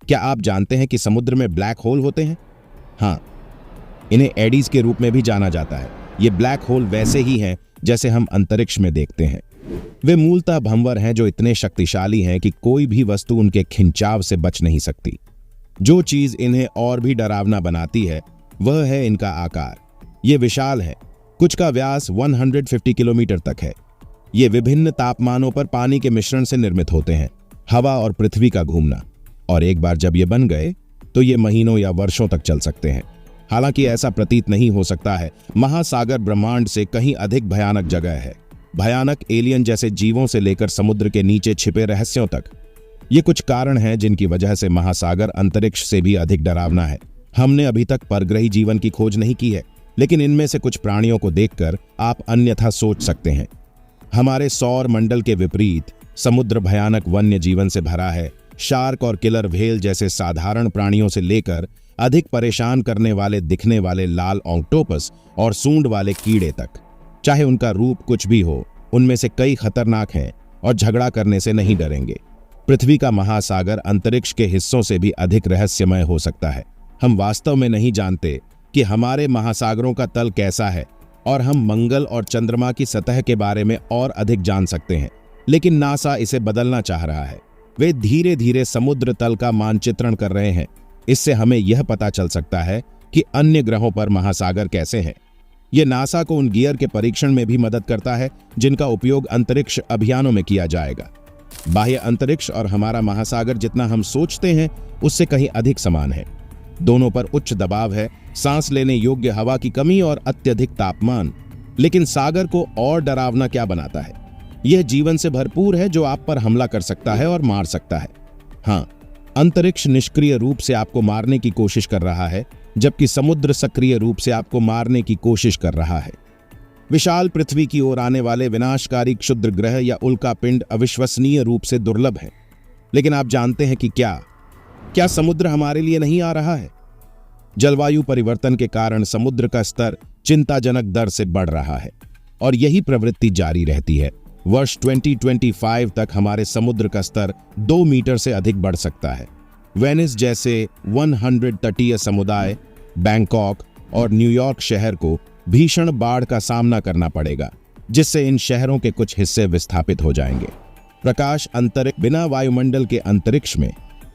क्या आप जानते हैं कि समुद्र में ब्लैक होल होते हैं? हाँ, इन्हें एडीज के रूप में भी जाना जाता है। ये ब्लैक होल वैसे ही हैं जैसे हम अंतरिक्ष में देखते हैं। वे मूलतः भंवर हैं जो इतने शक्तिशाली हैं कि कोई भी वस्तु उनके खिंचाव से बच नहीं सकती। जो चीज इन्हें और भी डरावना बनाती है वह है इनका आकार। ये विशाल है, कुछ का व्यास 150 किलोमीटर तक है। ये विभिन्न तापमानों पर पानी के मिश्रण से निर्मित होते हैं, हवा और पृथ्वी का घूमना। और एक बार जब ये बन गए तो ये महीनों या वर्षों तक चल सकते हैं। हालांकि ऐसा प्रतीत नहीं हो सकता है। महासागर ब्रह्मांड से कहीं अधिक भयानक जगह है, भयानक एलियन जैसे जीवों से लेकर समुद्र के नीचे छिपे रहस्यों तक। ये कुछ कारण हैं जिनकी वजह से महासागर अंतरिक्ष से भी अधिक डरावना है। हमने अभी तक परग्रही जीवन की खोज नहीं की है, लेकिन इनमें से कुछ प्राणियों को देखकर आप अन्यथा सोच सकते हैं। हमारे सौर मंडल के विपरीत समुद्र भयानक वन्य जीवन से भरा है। शार्क और किलर व्हेल जैसे साधारण प्राणियों से लेकर अधिक परेशान करने वाले दिखने वाले लाल ऑक्टोपस और सूंड वाले कीड़े तक। चाहे उनका रूप कुछ भी हो, उनमें से कई खतरनाक हैं और झगड़ा करने से नहीं डरेंगे। पृथ्वी का महासागर अंतरिक्ष के हिस्सों से भी अधिक रहस्यमय हो सकता है। हम वास्तव में नहीं जानते कि हमारे महासागरों का तल कैसा है, और हम मंगल और चंद्रमा की सतह के बारे में और अधिक जान सकते हैं, लेकिन नासा इसे बदलना चाह रहा है। वे धीरे धीरे समुद्र तल का मानचित्रण कर रहे हैं। इससे हमें यह पता चल सकता है कि अन्य ग्रहों पर महासागर कैसे हैं। यह नासा को उन गियर के परीक्षण में भी मदद करता है जिनका उपयोग अंतरिक्ष अभियानों में किया जाएगा। बाह्य अंतरिक्ष और हमारा महासागर जितना हम सोचते हैं उससे कहीं अधिक समान है। दोनों पर उच्च दबाव है, सांस लेने योग्य हवा की कमी और अत्यधिक तापमान। लेकिन सागर को और डरावना क्या बनाता है? यह जीवन से भरपूर है जो आप पर हमला कर सकता है और मार सकता है। हाँ, अंतरिक्ष निष्क्रिय रूप से आपको मारने की कोशिश कर रहा है, जबकि समुद्र सक्रिय रूप से आपको मारने की कोशिश कर रहा है। विशाल पृथ्वी की ओर आने वाले विनाशकारी क्षुद्र ग्रह या उल्कापिंड अविश्वसनीय रूप से दुर्लभ है। लेकिन आप जानते हैं कि क्या समुद्र हमारे लिए नहीं आ रहा है? जलवायु परिवर्तन के कारण समुद्र का स्तर चिंताजनक दर से बढ़ रहा है और यही प्रवृत्ति जारी रहती है। वर्ष 2025 तक हमारे समुद्र का स्तर 2 मीटर से अधिक बढ़ सकता है। वेनिस जैसे 100 तटीय समुदाय, बैंकॉक और न्यूयॉर्क शहर को भीषण बाढ़ का सामना करना पड़ेगा, जिससे इन शहरों के कुछ हिस्से विस्थापित हो जाएंगे। प्रकाश अंतरिक्ष बिना वायुमंडल के अंतरिक्ष में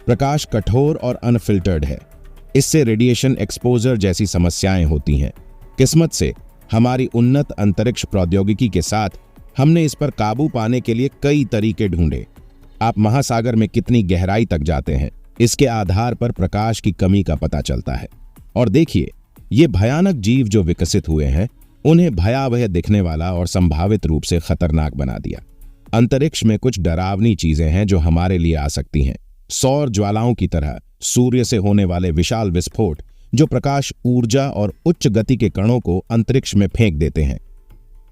प्रकाश कठोर और अनफिल्टर्ड है। इससे रेडिएशन एक्सपोजर जैसी समस्याएं होती हैं। किस्मत से हमारी उन्नत अंतरिक्ष प्रौद्योगिकी के साथ हमने इस पर काबू पाने के लिए कई तरीके ढूंढे। आप महासागर में कितनी गहराई तक जाते हैं, इसके आधार पर प्रकाश की कमी का पता चलता है। और देखिए, ये भयानक जीव जो विकसित हुए हैं, उन्हें भयावह दिखने वाला और संभावित रूप से खतरनाक बना दिया। अंतरिक्ष में कुछ डरावनी चीजें हैं जो हमारे लिए आ सकती हैं। सौर ज्वालाओं की तरह सूर्य से होने वाले विशाल विस्फोट जो प्रकाश ऊर्जा और उच्च गति के कणों को अंतरिक्ष में फेंक देते हैं।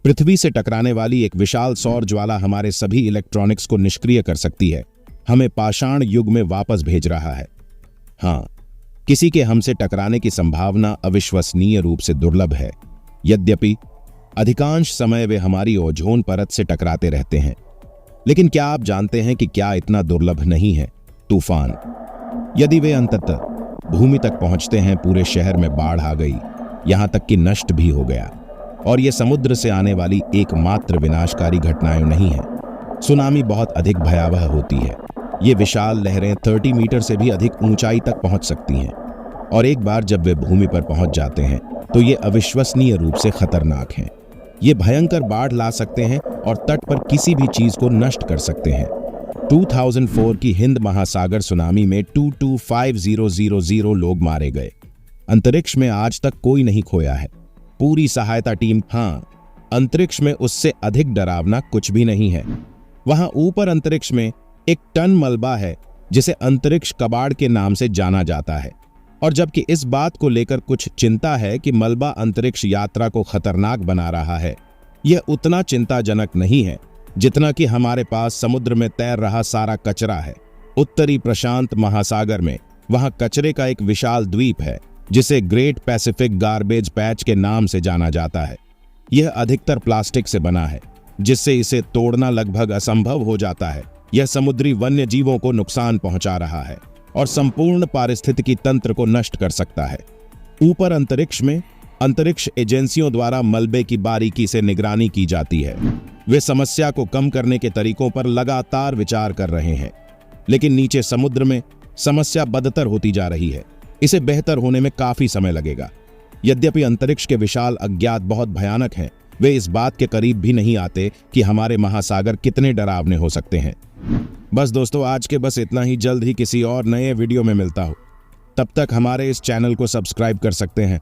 पृथ्वी से टकराने वाली एक विशाल सौर ज्वाला हमारे सभी इलेक्ट्रॉनिक्स को निष्क्रिय कर सकती है, हमें पाषाण युग में वापस भेज रहा है। हाँ, किसी के हमसे टकराने की संभावना अविश्वसनीय रूप से दुर्लभ है। यद्यपि अधिकांश समय वे हमारी ओजोन परत से टकराते रहते हैं। लेकिन क्या आप जानते हैं कि क्या इतना दुर्लभ नहीं है तूफान? यदि वे अंततः भूमि तक पहुंचते हैं, पूरे शहर में बाढ़ आ गई, यहां तक कि नष्ट भी हो गया। और ये समुद्र से आने वाली एकमात्र विनाशकारी घटनाएं नहीं है। सुनामी बहुत अधिक भयावह होती है। ये विशाल लहरें 30 मीटर से भी अधिक ऊंचाई तक पहुंच सकती हैं, और एक बार जब वे भूमि पर पहुंच जाते हैं तो ये अविश्वसनीय रूप से खतरनाक हैं। ये भयंकर बाढ़ ला सकते हैं और तट पर किसी भी चीज को नष्ट कर सकते हैं। 2004 की हिंद महासागर सुनामी में 225,000 लोग मारे गए। अंतरिक्ष में आज तक कोई नहीं खोया है। पूरी सहायता टीम। हाँ, अंतरिक्ष में उससे अधिक डरावना कुछ भी नहीं है। वहां ऊपर अंतरिक्ष में एक टन मलबा है जिसे अंतरिक्ष कबाड़ के नाम से जाना जाता है। और जबकि इस बात को लेकर कुछ चिंता है कि मलबा अंतरिक्ष यात्रा को खतरनाक बना रहा है, यह उतना चिंताजनक नहीं है जितना कि हमारे पास समुद्र में तैर रहा सारा कचरा है। उत्तरी प्रशांत महासागर में वहां कचरे का एक विशाल द्वीप है जिसे ग्रेट पैसिफिक गार्बेज पैच के नाम से जाना जाता है। यह अधिकतर प्लास्टिक से बना है, जिससे इसे तोड़ना लगभग असंभव हो जाता है। यह समुद्री वन्य जीवों को नुकसान पहुंचा रहा है और संपूर्ण पारिस्थितिकी तंत्र को नष्ट कर सकता है। ऊपर अंतरिक्ष में अंतरिक्ष एजेंसियों द्वारा मलबे की बारीकी से निगरानी की जाती है। वे समस्या को कम करने के तरीकों पर लगातार विचार कर रहे हैं, लेकिन नीचे समुद्र में समस्या बदतर होती जा रही है। इसे बेहतर होने में काफी समय लगेगा। यद्यपि अंतरिक्ष के विशाल अज्ञात बहुत भयानक हैं, वे इस बात के करीब भी नहीं आते कि हमारे महासागर कितने डरावने हो सकते हैं। बस दोस्तों, आज के बस इतना ही। जल्द ही किसी और नए वीडियो में मिलता हूं। तब तक हमारे इस चैनल को सब्सक्राइब कर सकते हैं